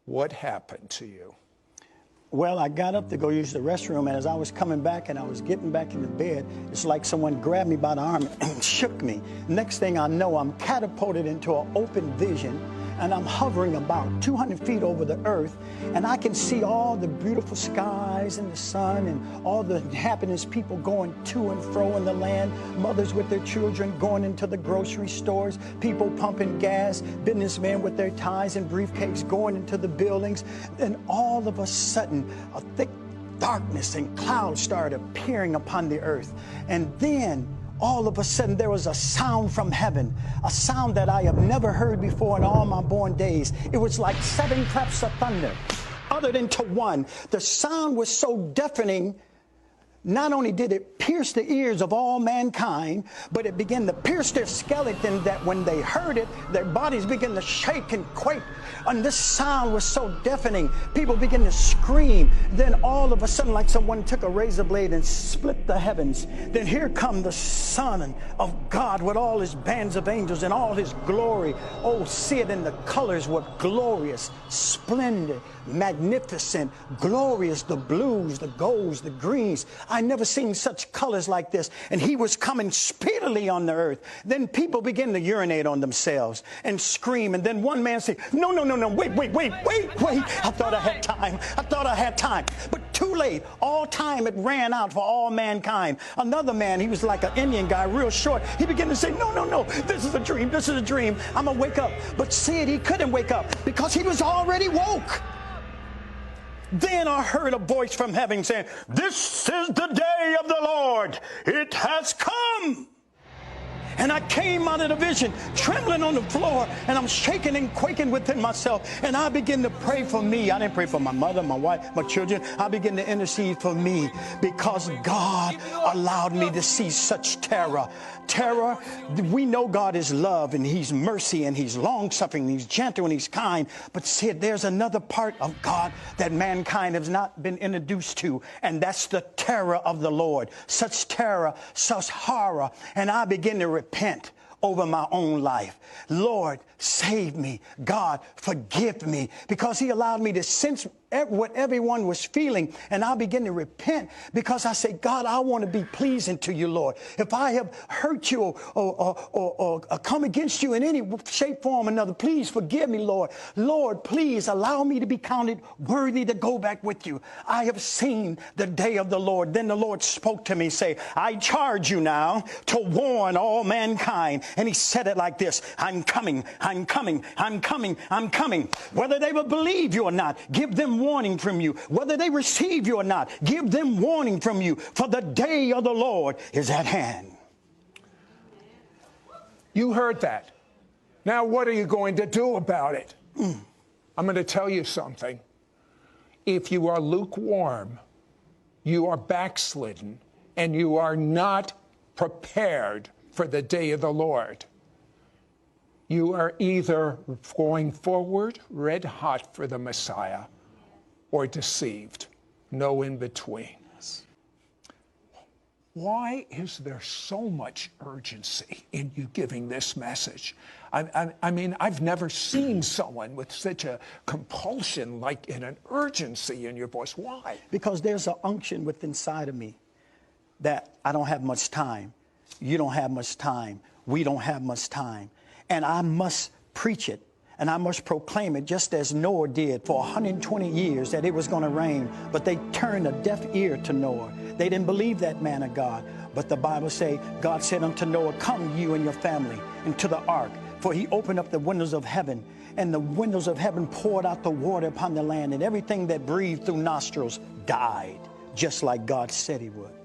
What happened to you? Well, I got up to go use the restroom, and as I was coming back and I was getting back in the bed, it's like someone grabbed me by the arm and shook me. Next thing I know, I'm catapulted into an open vision, and I'm hovering about 200 feet over the earth, and I can see all the beautiful skies and the sun and all the happiness, people going to and fro in the land, mothers with their children going into the grocery stores, people pumping gas, businessmen with their ties and briefcases going into the buildings. And all of a sudden, a thick darkness and clouds started appearing upon the earth. And then all of a sudden, there was a sound from heaven, a sound that I have never heard before in all my born days. It was like 7 claps of thunder, uttered into one. The sound was so deafening, not only did it pierce the ears of all mankind, but it began to pierce their skeleton, that when they heard it, their bodies began to shake and quake. And this sound was so deafening, people began to scream. Then all of a sudden, like someone took a razor blade and split the heavens. Then here come the Son of God with all his bands of angels and all his glory. Oh, see it, and the colors were glorious, splendid, magnificent, glorious, the blues, the golds, the greens. I never seen such colors like this. And he was coming speedily on the earth. Then people began to urinate on themselves and scream. And then one man said, no, wait. I thought I had time. But too late. All time had ran out for all mankind. Another man, he was like an Indian guy, real short. He began to say, no, this is a dream. I'm going to wake up. But see it, he couldn't wake up because he was already woke. Then I heard a voice from heaven saying, "This is the day of the Lord. It has come." And I came out of the vision, trembling on the floor, and I'm shaking and quaking within myself. And I begin to pray for me. I didn't pray for my mother, my wife, my children. I begin to intercede for me because God allowed me to see such terror. Terror, we know God is love, and he's mercy, and he's long-suffering, and he's gentle, and he's kind. But see, there's another part of God that mankind has not been introduced to, and that's the terror of the Lord. Such terror, such horror. And I begin to repent over my own life. Lord, save me. God, forgive me. Because he allowed me to sense what everyone was feeling. And I begin to repent because I say, God, I want to be pleasing to you, Lord. If I have hurt you or come against you in any shape, form, or another, please forgive me, Lord. Lord, please allow me to be counted worthy to go back with you. I have seen the day of the Lord. Then the Lord spoke to me, say, I charge you now to warn all mankind. And he said it like this: I'm coming. Whether they will believe you or not, give them warning from you. Whether they receive you or not, give them warning from you. For the day of the Lord is at hand. You heard that. Now what are you going to do about it? I'm going to tell you something. If you are lukewarm, you are backslidden, and you are not prepared for the day of the Lord. You are either going forward red hot for the Messiah or deceived. No in between. Why is there so much urgency in you giving this message? I mean, I've never seen someone with such a compulsion, like in an urgency in your voice. Why? Because there's an unction within inside of me that I don't have much time. You don't have much time. We don't have much time. And I must preach it, and I must proclaim it, just as Noah did for 120 years, that it was going to rain. But they turned a deaf ear to Noah. They didn't believe that man of God. But the Bible says, God said unto Noah, come you and your family into the ark. For he opened up the windows of heaven, and the windows of heaven poured out the water upon the land, and everything that breathed through nostrils died, just like God said he would.